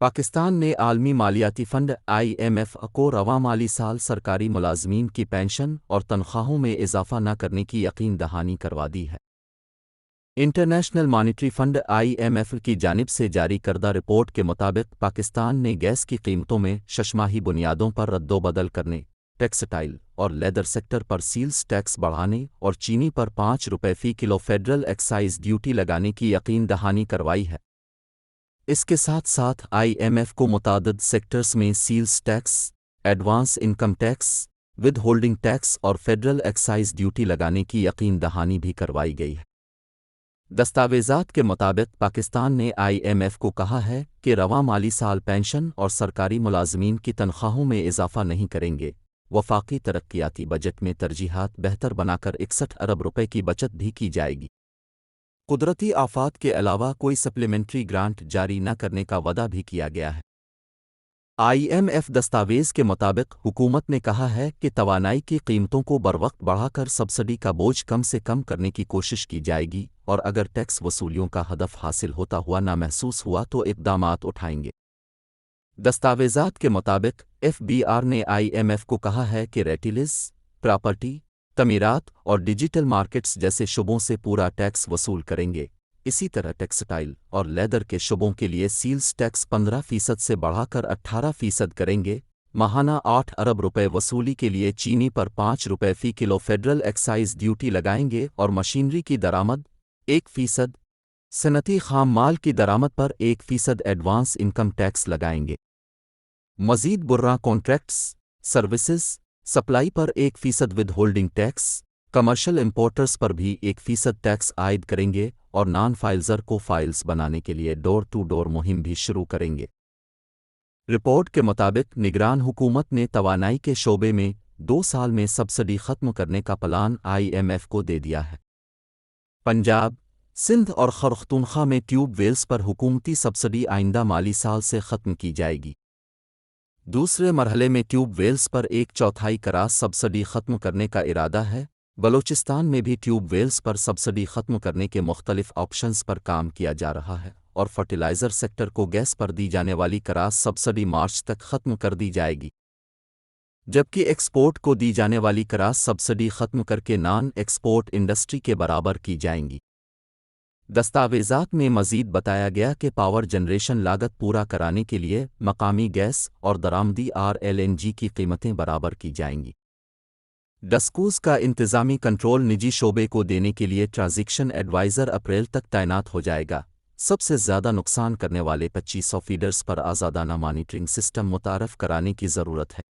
پاکستان نے عالمی مالیاتی فنڈ IMF کو رواں مالی سال سرکاری ملازمین کی پینشن اور تنخواہوں میں اضافہ نہ کرنے کی یقین دہانی کروا دی ہے۔ انٹرنیشنل مانیٹری فنڈ IMF کی جانب سے جاری کردہ رپورٹ کے مطابق پاکستان نے گیس کی قیمتوں میں ششماہی بنیادوں پر رد و بدل کرنے، ٹیکسٹائل اور لیدر سیکٹر پر سیلز ٹیکس بڑھانے اور چینی پر ₹5 فی کلو فیڈرل ایکسائز ڈیوٹی لگانے کی یقین دہانی کروائی ہے۔ اس کے ساتھ ساتھ IMF کو متعدد سیکٹرز میں sales tax, advance income tax, withholding tax اور فیڈرل ایکسائز ڈیوٹی لگانے کی یقین دہانی بھی کروائی گئی ہے۔ دستاویزات کے مطابق پاکستان نے IMF کو کہا ہے کہ رواں مالی سال پینشن اور سرکاری ملازمین کی تنخواہوں میں اضافہ نہیں کریں گے۔ وفاقی ترقیاتی بجٹ میں ترجیحات بہتر بنا کر 61 ارب روپے کی بچت بھی کی جائے گی۔ قدرتی آفات کے علاوہ کوئی سپلیمنٹری گرانٹ جاری نہ کرنے کا وعدہ بھی کیا گیا ہے۔ IMF دستاویز کے مطابق حکومت نے کہا ہے کہ توانائی کی قیمتوں کو بروقت بڑھا کر سبسڈی کا بوجھ کم سے کم کرنے کی کوشش کی جائے گی، اور اگر ٹیکس وصولیوں کا ہدف حاصل ہوتا ہوا نہ محسوس ہوا تو اقدامات اٹھائیں گے۔ دستاویزات کے مطابق FBR نے IMF کو کہا ہے کہ ریٹیلز، پراپرٹی، تعمیرات اور ڈیجیٹل مارکیٹس جیسے شعبوں سے پورا ٹیکس وصول کریں گے۔ اسی طرح ٹیکسٹائل اور لیدر کے شعبوں کے لیے سیلز ٹیکس 15% سے بڑھا کر 18% کریں گے۔ ماہانہ 8 ارب روپے وصولی کے لیے چینی پر ₹5 فی کلو فیڈرل ایکسائز ڈیوٹی لگائیں گے اور مشینری کی درآمد 1%، صنعتی خام مال کی درآمد پر 1% ایڈوانس انکم ٹیکس لگائیں گے۔ مزید برآں کانٹریکٹس، سروسز، سپلائی پر 1% withholding tax, commercial importers پر بھی 1% ٹیکس عائد کریں گے اور نان فائلزر کو فائلز بنانے کے لیے ڈور ٹو ڈور مہم بھی شروع کریں گے۔ رپورٹ کے مطابق نگران حکومت نے توانائی کے شعبے میں 2 سال میں سبسڈی ختم کرنے کا پلان IMF کو دے دیا ہے۔ پنجاب، سندھ اور خیبر پختونخوا میں ٹیوب ویلز پر حکومتی سبسڈی آئندہ مالی سال سے ختم کی جائے گی۔ دوسرے مرحلے میں ٹیوب ویلز پر 1/4 کراس سبسڈی ختم کرنے کا ارادہ ہے۔ بلوچستان میں بھی ٹیوب ویلز پر سبسڈی ختم کرنے کے مختلف آپشنز پر کام کیا جا رہا ہے، اور فرٹیلائزر سیکٹر کو گیس پر دی جانے والی کراس سبسڈی مارچ تک ختم کر دی جائے گی، جبکہ ایکسپورٹ کو دی جانے والی کراس سبسڈی ختم کر کے نان ایکسپورٹ انڈسٹری کے برابر کی جائیں گی۔ دستاویزات میں مزید بتایا گیا کہ پاور جنریشن لاگت پورا کرانے کے لیے مقامی گیس اور درآمدی LNG کی قیمتیں برابر کی جائیں گی۔ ڈسکوز کا انتظامی کنٹرول نجی شعبے کو دینے کے لیے ٹرانزیکشن ایڈوائزر اپریل تک تعینات ہو جائے گا۔ سب سے زیادہ نقصان کرنے والے 2500 فیڈرز پر آزادانہ مانیٹرنگ سسٹم متعارف کرانے کی ضرورت ہے۔